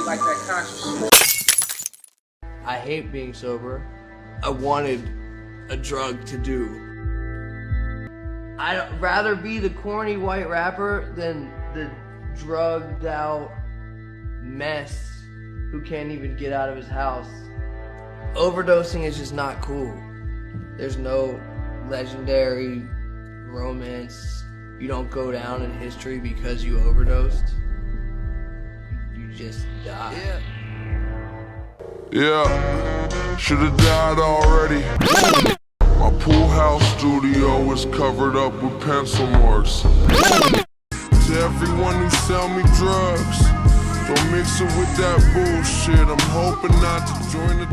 like that conscious shit. I hate being sober. I wanted a drug to do. I'd rather be the corny white rapper than the drugged out mess who can't even get out of his house. Overdosing is just not cool. There's no legendary romance. You don't go down in history because you overdosed. You just die. Yeah, should've died already. My pool house studio is covered up with pencil marks. To everyone who sell me drugs, don't mix it with that bullshit. I'm hoping not to join the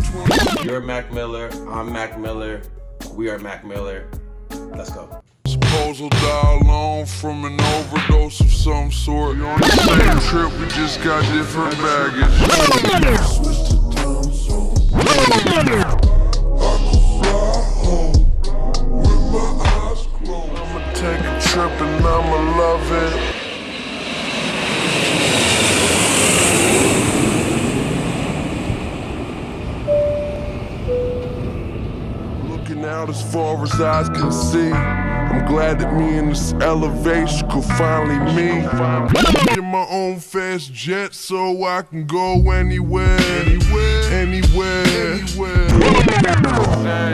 20. You're Mac Miller, I'm Mac Miller, we are Mac Miller. Let's go. Suppose I'll die alone from an overdose of some sort. We on the same trip, we just got different baggage. Switch to time zone. I could fly home with my eyes closed. I'ma take a trip and I'ma love it. Looking out as far as eyes can see, I'm glad that me in this elevation could finally meet. In my own fast jet so I can go anywhere.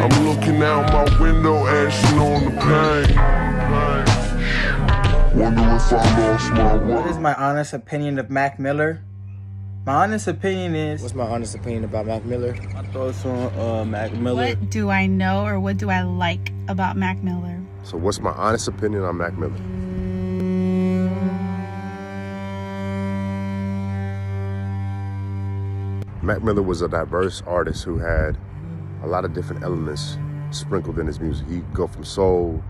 I'm looking out my window, ashing on the pain. Wonder if I lost my way. What is my honest opinion of Mac Miller? My honest opinion is... What's my honest opinion about Mac Miller? My thoughts on Mac Miller. What do I know or what do I like about Mac Miller? So what's my honest opinion on Mac Miller? Mac Miller was a diverse artist who had a lot of different elements sprinkled in his music. He could go from soul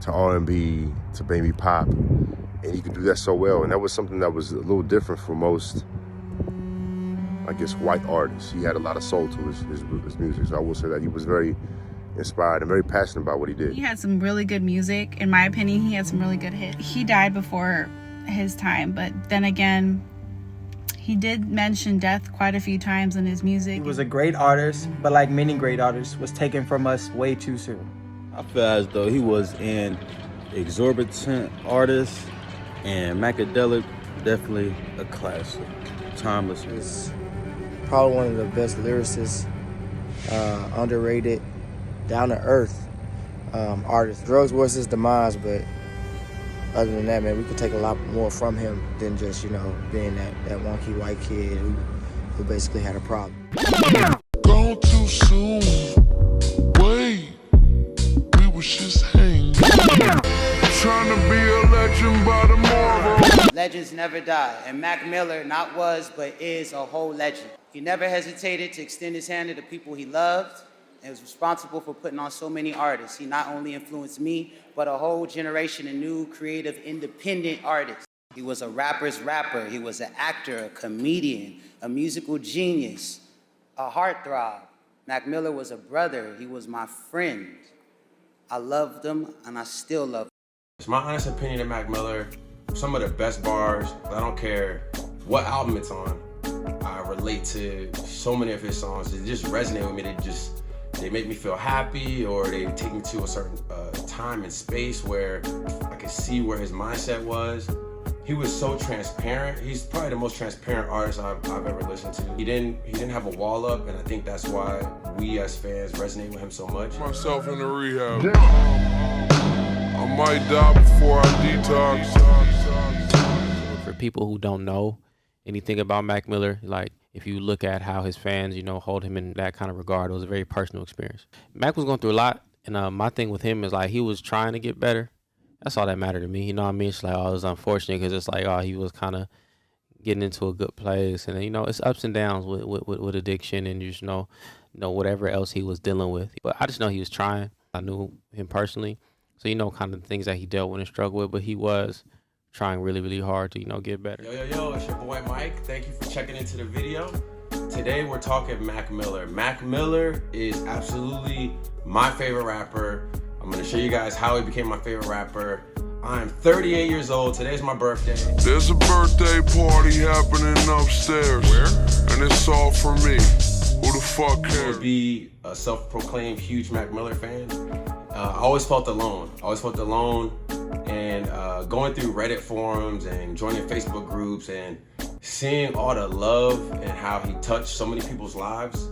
to R&B to baby pop, and he could do that so well. And that was something that was a little different for most, I guess, white artists. He had a lot of soul to his music. So I will say that he was very inspired and very passionate about what he did. He had some really good music. In my opinion, he had some really good hits. He died before his time, but then again, he did mention death quite a few times in his music. He was a great artist, but like many great artists, was taken from us way too soon. I feel as though he was an exorbitant artist, and Macadelic, definitely a classic, timeless. He's probably one of the best lyricists, underrated, down-to-earth artist. Drugs was his demise, but other than that, man, we could take a lot more from him than just, you know, being that wonky white kid who basically had a problem. Gone too soon. Wait, we was just hanging. Trying to be a legend by tomorrow. Legends never die, and Mac Miller not was, but is a whole legend. He never hesitated to extend his hand to the people he loved, and was responsible for putting on so many artists. He not only influenced me, but a whole generation of new, creative, independent artists. He was a rapper's rapper. He was an actor, a comedian, a musical genius, a heartthrob. Mac Miller was a brother. He was my friend. I loved him, and I still love him. It's my honest opinion of Mac Miller. Some of the best bars, I don't care what album it's on. I relate to so many of his songs. They just resonate with me. They make me feel happy, or they take me to a certain time and space where I could see where his mindset was. He was so transparent. He's probably the most transparent artist I've ever listened to. He didn't have a wall up, and I think that's why we as fans resonate with him so much. Myself in the rehab. I might die before I detox. For people who don't know anything about Mac Miller, like, if you look at how his fans, you know, hold him in that kind of regard, it was a very personal experience. Mac was going through a lot, and my thing with him is, like, he was trying to get better. That's all that mattered to me, you know what I mean? It's like, oh, it was unfortunate because it's like, oh, he was kind of getting into a good place, and, you know, it's ups and downs with addiction and just, you know, whatever else he was dealing with. But I just know he was trying. I knew him personally, so, you know, kind of the things that he dealt with and struggled with, but he was trying really, really hard to, you know, get better. Yo, it's your boy Mike. Thank you for checking into the video. Today we're talking Mac Miller. Mac Miller is absolutely my favorite rapper. I'm gonna show you guys how he became my favorite rapper. I'm 38 years old. Today's my birthday. There's a birthday party happening upstairs. Where? it's all for me. Who the fuck cares? To be a self-proclaimed huge Mac Miller fan, I always felt alone. And going through Reddit forums and joining Facebook groups and seeing all the love and how he touched so many people's lives,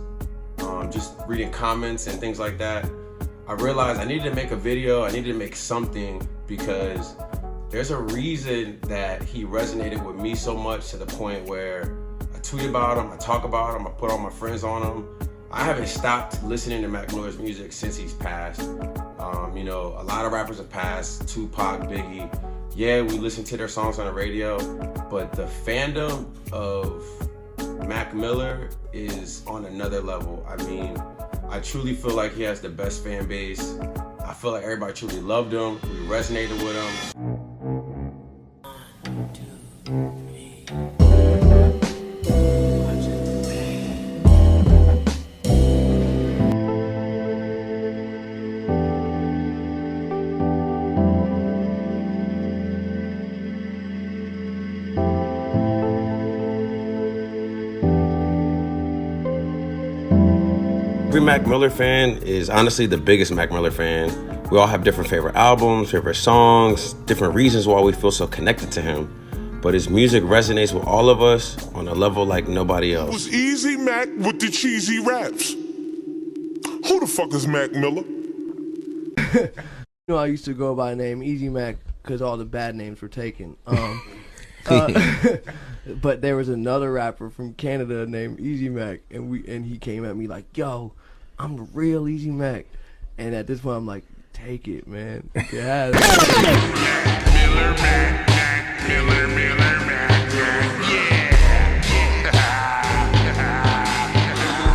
just reading comments and things like that, I realized I needed to make a video. I needed to make something because there's a reason that he resonated with me so much to the point where I tweet about him, I talk about him, I put all my friends on him. I haven't stopped listening to Mac Miller's music since he's passed. You know, a lot of rappers have passed, Tupac, Biggie. Yeah, we listen to their songs on the radio, but the fandom of Mac Miller is on another level. I mean, I truly feel like he has the best fan base. I feel like everybody truly loved him. We resonated with him. Every Mac Miller fan is honestly the biggest Mac Miller fan. We all have different favorite albums, favorite songs, different reasons why we feel so connected to him. But his music resonates with all of us on a level like nobody else. It was Easy Mac with the cheesy raps. Who the fuck is Mac Miller? You know, I used to go by the name Easy Mac because all the bad names were taken. But there was another rapper from Canada named Easy Mac, and he came at me like, "Yo, I'm the real Easy Mac." And at this point, I'm like, "Take it, man. Yeah." Miller Mac, Mac, Miller, Miller Mac, yeah.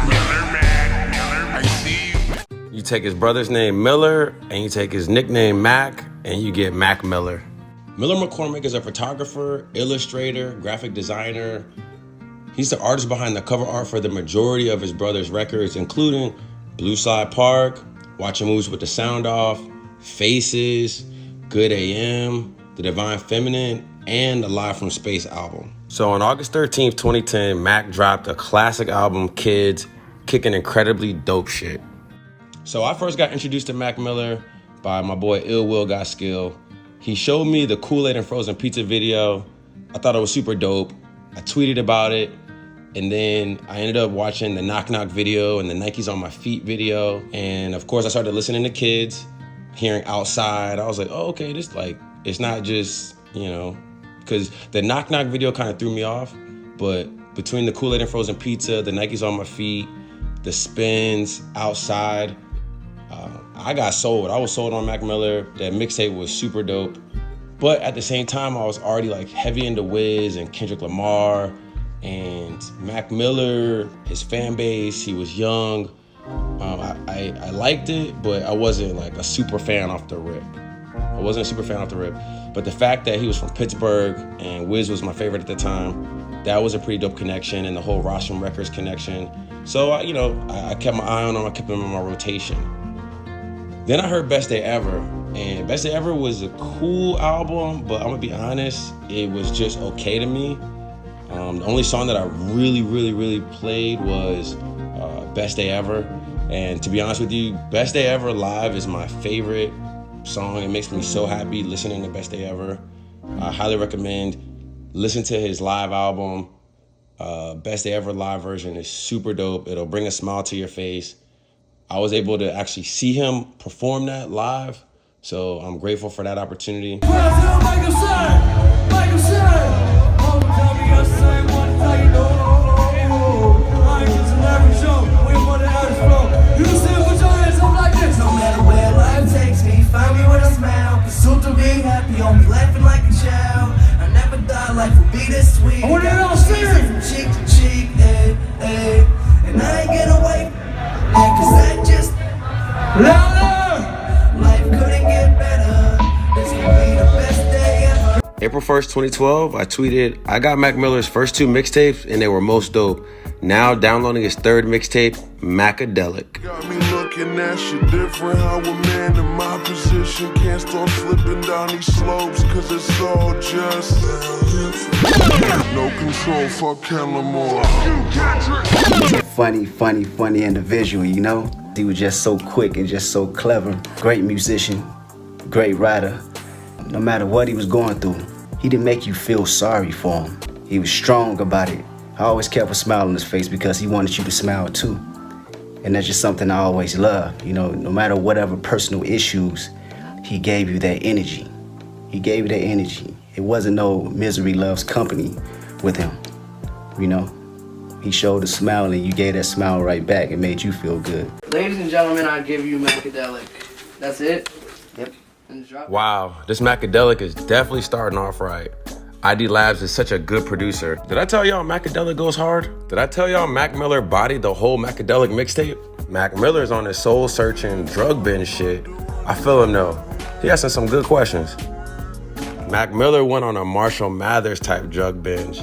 Miller Mac, Miller, I see you. You take his brother's name Miller and you take his nickname Mac and you get Mac Miller. Miller McCormick is a photographer, illustrator, graphic designer. He's the artist behind the cover art for the majority of his brother's records, including Blue Slide Park, Watching Moves with the Sound Off, Faces, Good AM, The Divine Feminine, and the Live from Space album. So on August 13th, 2010, Mac dropped a classic album, Kids, kicking incredibly dope shit. So I first got introduced to Mac Miller by my boy Ill Will Got Skill. He showed me the Kool-Aid and Frozen Pizza video. I thought it was super dope. I tweeted about it. And then I ended up watching the Knock Knock video and the Nikes on My Feet video. And of course I started listening to Kids, hearing Outside. I was like, oh, okay, this like, it's not just, you know, because the Knock Knock video kind of threw me off. But between the Kool-Aid and Frozen Pizza, the Nikes on My Feet, the Spins, Outside, I got sold. I was sold on Mac Miller. That mixtape was super dope. But at the same time, I was already like heavy into Wiz and Kendrick Lamar and Mac Miller, his fan base. He was young. I liked it, but I wasn't like a super fan off the rip. But the fact that he was from Pittsburgh and Wiz was my favorite at the time, that was a pretty dope connection, and the whole Rostrum Records connection. So, I kept my eye on him. I kept him in my rotation. Then I heard Best Day Ever, and Best Day Ever was a cool album, but I'm gonna be honest, it was just okay to me. The only song that I really played was Best Day Ever. And to be honest with you, Best Day Ever live is my favorite song. It makes me so happy listening to Best Day Ever. I highly recommend listen to his live album. Best Day Ever live version is super dope. It'll bring a smile to your face. I was able to actually see him perform that live, so I'm grateful for that opportunity. I want it all serious. Cheek to cheek, and I ain't get away. Cause I just life couldn't get better. This could be the best day ever. April 1st, 2012, I tweeted, I got Mac Miller's first 2 mixtapes and they were most dope. Now downloading his 3rd mixtape, Macadelic. Got me looking at shit different. How a man in my position can't start slipping down these slopes, cause it's all just no control, fuck Kellamore. Funny individual, you know? He was just so quick and just so clever. Great musician, great writer. No matter what he was going through, he didn't make you feel sorry for him. He was strong about it. I always kept a smile on his face because he wanted you to smile too. And that's just something I always loved. You know, no matter whatever personal issues, he gave you that energy. He gave you that energy. It wasn't no misery loves company with him, you know? He showed a smile and you gave that smile right back. It made you feel good. Ladies and gentlemen, I give you Macadelic. That's it? Yep. Wow, this Macadelic is definitely starting off right. ID Labs is such a good producer. Did I tell y'all Macadelic goes hard? Did I tell y'all Mac Miller bodied the whole Macadelic mixtape? Mac Miller's on his soul-searching drug binge shit. I feel him though. He asking some good questions. Mac Miller went on a Marshall Mathers type drug binge.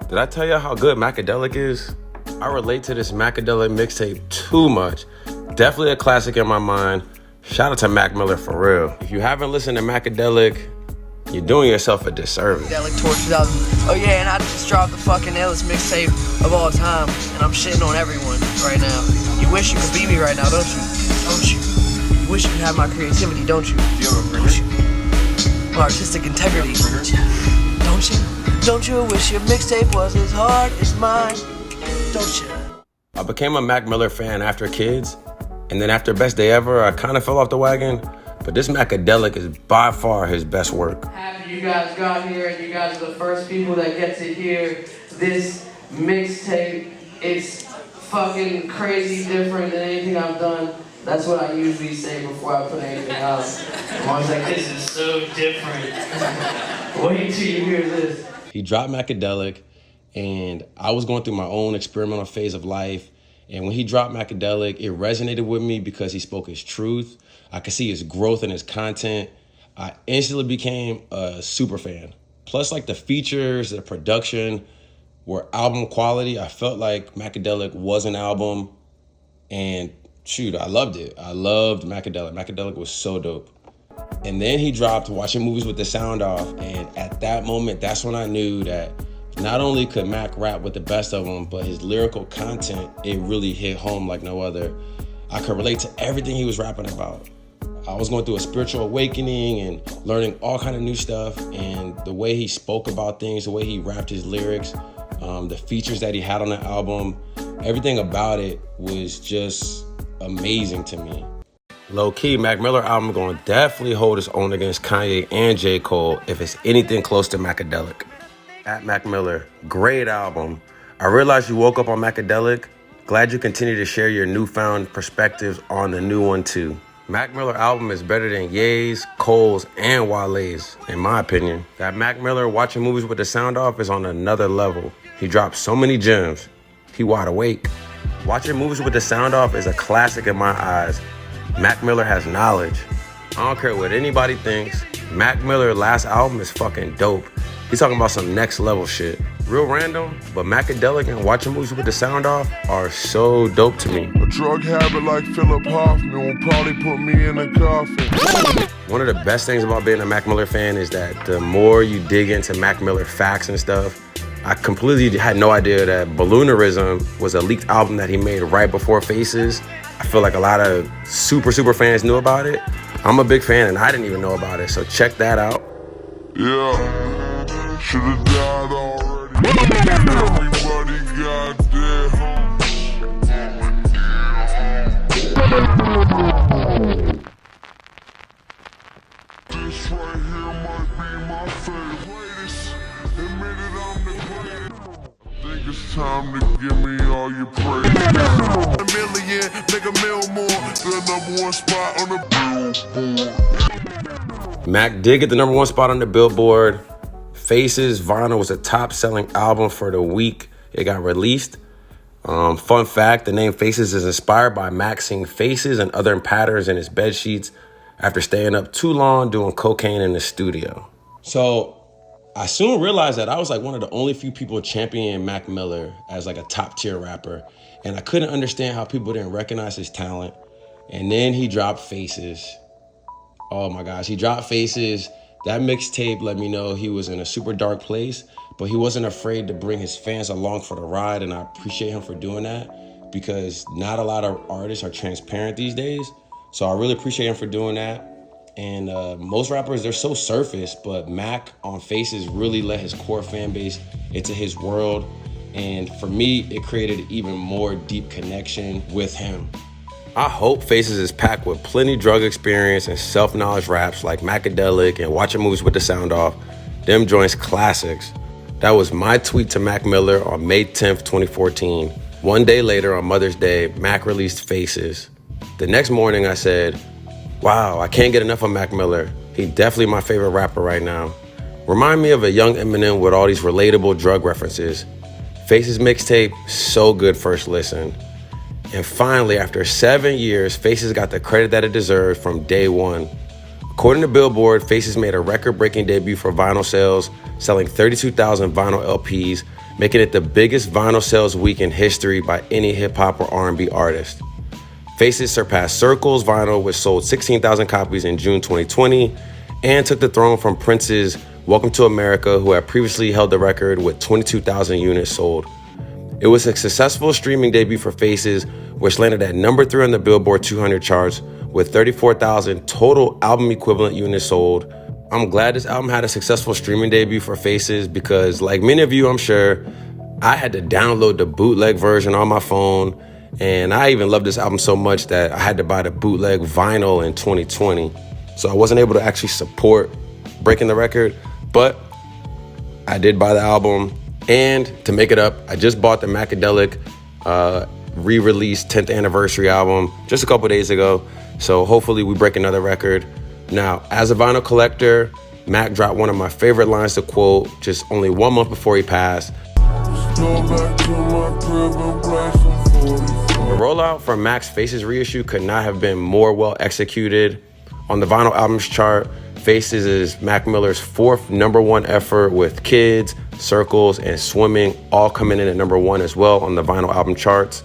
Did I tell y'all how good Macadelic is? I relate to this Macadelic mixtape too much. Definitely a classic in my mind. Shout out to Mac Miller for real. If you haven't listened to Macadelic, you're doing yourself a disservice. Macadelic Tour 2000. Oh yeah, and I just dropped the fucking illest mixtape of all time, and I'm shitting on everyone right now. You wish you could be me right now, don't you? Don't you? You wish you could have my creativity, don't you? Don't you? My artistic integrity. Don't you? Don't you wish your mixtape was as hard as mine? Don't you? I became a Mac Miller fan after Kids, and then after Best Day Ever, I kind of fell off the wagon. But this Macadelic is by far his best work. Happy you guys got here, and you guys are the first people that get to hear this mixtape. It's fucking crazy different than anything I've done. That's what I usually say before I put anything out. I'm always like, this is so different. Wait till you hear this. He dropped Macadelic, and I was going through my own experimental phase of life. And when he dropped Macadelic, it resonated with me because he spoke his truth. I could see his growth in his content. I instantly became a super fan. Plus, like the features, the production were album quality. I felt like Macadelic was an album, and shoot, I loved it. I loved Macadelic. Macadelic was so dope. And then he dropped Watching Movies with the Sound Off, and at that moment, that's when I knew that not only could Mac rap with the best of them, but his lyrical content, it really hit home like no other. I could relate to everything he was rapping about. I was going through a spiritual awakening and learning all kind of new stuff, and the way he spoke about things, the way he rapped his lyrics, the features that he had on the album, everything about it was just amazing to me. Low-key, Mac Miller album gonna definitely hold its own against Kanye and J. Cole if it's anything close to Macadelic. At Mac Miller, great album. I realize you woke up on Macadelic. Glad you continue to share your newfound perspectives on the new one too. Mac Miller album is better than Ye's, Cole's, and Wale's, in my opinion. That Mac Miller Watching Movies with the Sound Off is on another level. He dropped so many gems. He wide awake. Watching Movies with the Sound Off is a classic in my eyes. Mac Miller has knowledge. I don't care what anybody thinks. Mac Miller's last album is fucking dope. He's talking about some next level shit. Real random, but Macadelic and Watching Movies with the Sound Off are so dope to me. A drug habit like Philip Hoffman will probably put me in a coffin. One of the best things about being a Mac Miller fan is that the more you dig into Mac Miller facts and stuff, I completely had no idea that Balloonerism was a leaked album that he made right before Faces. I feel like a lot of super fans knew about it. I'm a big fan and I didn't even know about it, so check that out. Yeah, should've died already. Everybody got their home. This right here might be my favorite. Admit it, I'm the greatest. I think it's time to give me all your praise. A million, make a mil more. The #1 spot on the Billboard. Mac did get the #1 spot on the Billboard. Faces Vinyl was a top-selling album for the week it got released. Fun fact, the name Faces is inspired by Mac seeing faces and other patterns in his bedsheets after staying up too long doing cocaine in the studio. So I soon realized that I was like one of the only few people championing Mac Miller as like a top tier rapper. And I couldn't understand how people didn't recognize his talent. And then he dropped Faces. Oh my gosh, he dropped Faces. That mixtape let me know he was in a super dark place, but he wasn't afraid to bring his fans along for the ride, and I appreciate him for doing that because not a lot of artists are transparent these days. So I really appreciate him for doing that. And most rappers, they're so surface, but Mac on Faces really let his core fan base into his world. And for me, it created an even more deep connection with him. I hope Faces is packed with plenty drug experience and self-knowledge raps like Macadelic and Watching Movies with the Sound Off. Them joints classics. That was my tweet to Mac Miller on May 10th, 2014. One day later on Mother's Day, Mac released Faces. The next morning I said, wow, I can't get enough of Mac Miller. He definitely my favorite rapper right now. Remind me of a young Eminem with all these relatable drug references. Faces mixtape, so good first listen. And finally, after 7 years, Faces got the credit that it deserved from day one. According to Billboard, Faces made a record-breaking debut for vinyl sales, selling 32,000 vinyl LPs, making it the biggest vinyl sales week in history by any hip-hop or R&B artist. Faces surpassed Circle's vinyl, which sold 16,000 copies in June 2020, and took the throne from Prince's Welcome to America, who had previously held the record with 22,000 units sold. It was a successful streaming debut for Faces, which landed at number 3 on the Billboard 200 charts with 34,000 total album equivalent units sold. I'm glad this album had a successful streaming debut for Faces because, like many of you, I'm sure, I had to download the bootleg version on my phone, and I even loved this album so much that I had to buy the bootleg vinyl in 2020. So I wasn't able to actually support breaking the record, but I did buy the album. And to make it up, I just bought the Macadelic re-released 10th anniversary album just a couple days ago. So hopefully we break another record. Now, as a vinyl collector, Mac dropped one of my favorite lines to quote just only 1 month before he passed. The rollout for Mac's Faces reissue could not have been more well executed. On the vinyl albums chart, Faces is Mac Miller's 4th #1 effort, with Kids, Circles, and Swimming all coming in at #1 as well on the vinyl album charts.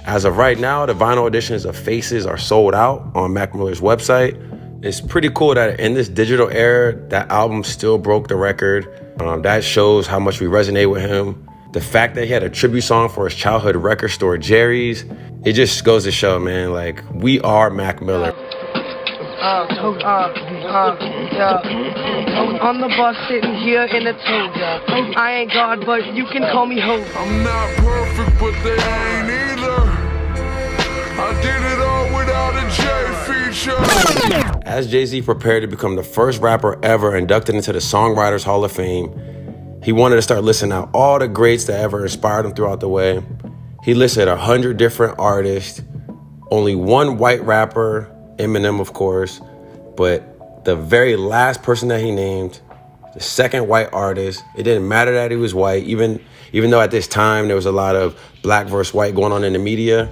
As of right now, the vinyl editions of Faces are sold out on Mac Miller's website. It's pretty cool that in this digital era, that album still broke the record. That shows how much we resonate with him. The fact that he had a tribute song for his childhood record store, Jerry's, it just goes to show, man, like, we are Mac Miller. On the bus sitting here in a toga. I ain't God, but you can call me Ho. I'm not perfect, but they ain't either. I did it all without a J feature. As Jay-Z prepared to become the first rapper ever inducted into the Songwriters Hall of Fame, he wanted to start listing out all the greats that ever inspired him throughout the way. He listed 100 different artists, only one white rapper, Eminem, of course, but the very last person that he named, the second white artist, it didn't matter that he was white, even though at this time there was a lot of black versus white going on in the media.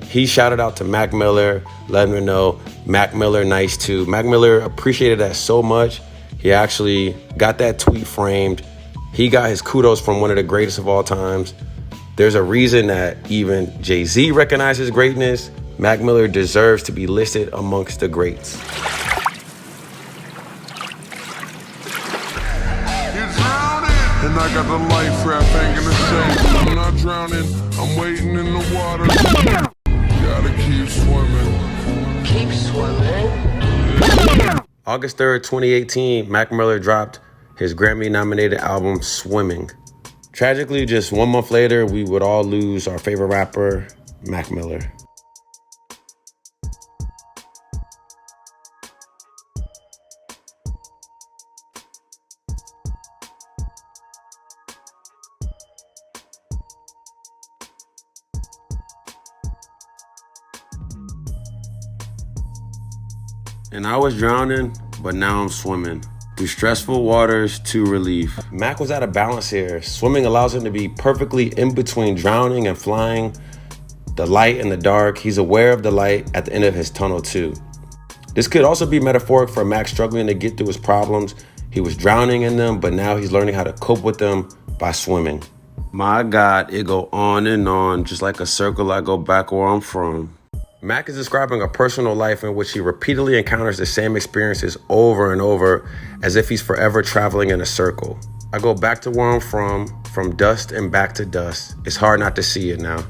He shouted out to Mac Miller, letting him know Mac Miller nice too. Mac Miller appreciated that so much, he actually got that tweet framed. He got his kudos from one of the greatest of all times. There's a reason that even Jay-Z recognizes greatness. Mac Miller deserves to be listed amongst the greats. And I got the life rap hanging the same. I'm not drowning, I'm waiting in the water. Gotta keep swimming. Keep swimming. August 3rd, 2018, Mac Miller dropped his Grammy-nominated album, Swimming. Tragically, just 1 month later, we would all lose our favorite rapper, Mac Miller. And I was drowning, but now I'm swimming. Through stressful waters to relief. Mac was at a balance here. Swimming allows him to be perfectly in between drowning and flying, the light and the dark. He's aware of the light at the end of his tunnel too. This could also be metaphoric for Mac struggling to get through his problems. He was drowning in them, but now he's learning how to cope with them by swimming. My God, it go on and on, just like a circle, I go back where I'm from. Mac is describing a personal life in which he repeatedly encounters the same experiences over and over, as if he's forever traveling in a circle. I go back to where I'm from dust and back to dust. It's hard not to see it now.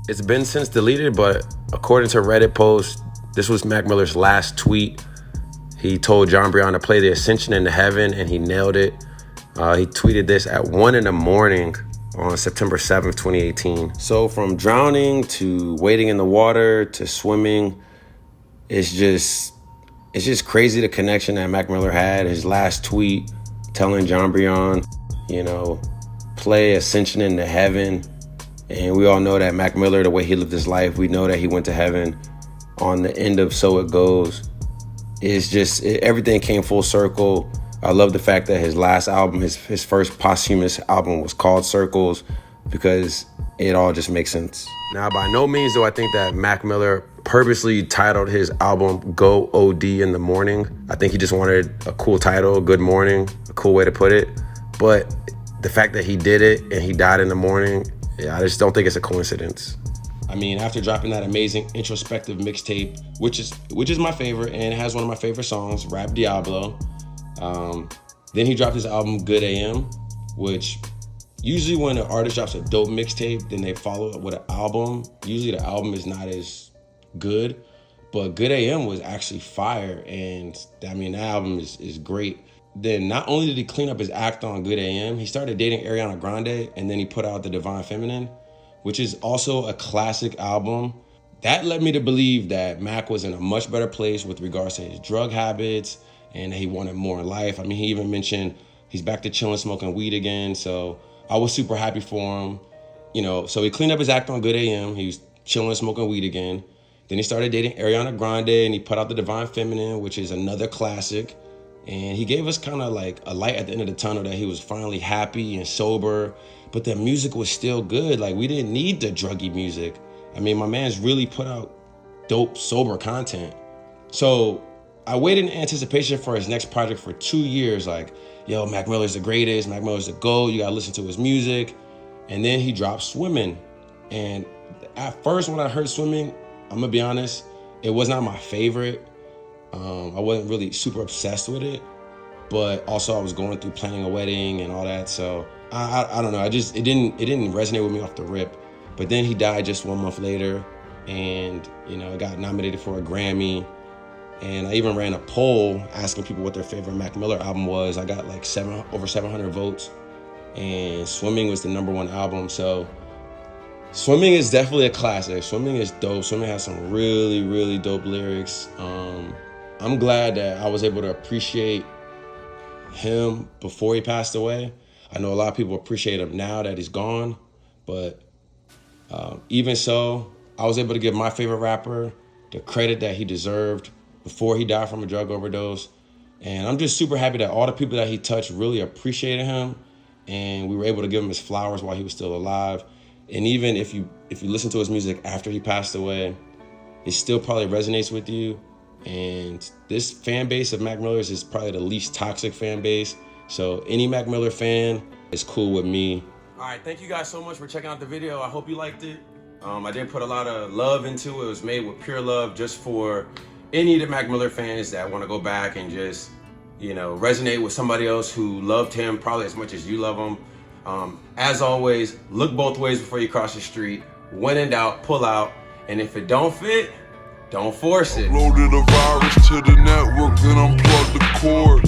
It's been since deleted, but according to Reddit post, this was Mac Miller's last tweet. He told John Brion to play the Ascension into Heaven, and he nailed it. He tweeted this at 1 in the morning on September 7th, 2018. So from drowning to wading in the water to swimming, it's just crazy the connection that Mac Miller had. His last tweet telling John Brion, you know, play Ascension into Heaven. And we all know that Mac Miller, the way he lived his life, we know that he went to heaven on the end of So It Goes. It's just, everything came full circle. I love the fact that his last album, his first posthumous album was called Circles, because it all just makes sense. Now, by no means do I think that Mac Miller purposely titled his album Go OD in the Morning. I think he just wanted a cool title, Good Morning, a cool way to put it. But the fact that he did it and he died in the morning, I just don't think it's a coincidence. I mean, after dropping that amazing introspective mixtape, which is my favorite, and it has one of my favorite songs, Rap Diablo. Then he dropped his album Good AM, which usually when an artist drops a dope mixtape, then they follow it with an album. Usually the album is not as good, but Good AM was actually fire, and I mean, that album is great. Then not only did he clean up his act on Good AM, he started dating Ariana Grande, and then he put out The Divine Feminine, which is also a classic album. That led me to believe that Mac was in a much better place with regards to his drug habits, and he wanted more in life. I mean, he even mentioned he's back to chilling, smoking weed again. So I was super happy for him. You know, so he cleaned up his act on Good AM. He was chilling, smoking weed again. Then he started dating Ariana Grande, and he put out The Divine Feminine, which is another classic. And he gave us kind of like a light at the end of the tunnel that he was finally happy and sober, but the music was still good. Like, we didn't need the druggy music. I mean, my man's really put out dope, sober content. So I waited in anticipation for his next project for 2 years. Like, yo, Mac Miller's the greatest. Mac Miller's the GOAT. You gotta listen to his music. And then he dropped Swimming. And at first, when I heard Swimming, I'm gonna be honest, it was not my favorite. I wasn't really super obsessed with it, but also I was going through planning a wedding and all that. So I don't know. It didn't resonate with me off the rip. But then he died just 1 month later, and you know, it got nominated for a Grammy. And I even ran a poll asking people what their favorite Mac Miller album was. I got like over 700 votes, and Swimming was the #1 album. So Swimming is definitely a classic. Swimming is dope. Swimming has some really, really dope lyrics. I'm glad that I was able to appreciate him before he passed away. I know a lot of people appreciate him now that he's gone, but even so, I was able to give my favorite rapper the credit that he deserved before he died from a drug overdose. And I'm just super happy that all the people that he touched really appreciated him, and we were able to give him his flowers while he was still alive. And even if you listen to his music after he passed away, it still probably resonates with you. And this fan base of Mac Miller's is probably the least toxic fan base. So any Mac Miller fan is cool with me. All right, thank you guys so much for checking out the video. I hope you liked it. I did put a lot of love into it. It was made with pure love just for any of the Mac Miller fans that want to go back and just, you know, resonate with somebody else who loved him probably as much as you love him. As always, look both ways before you cross the street. When in doubt, pull out. And if it don't fit, don't force it. Uploaded a virus to the network, then unplugged the cord.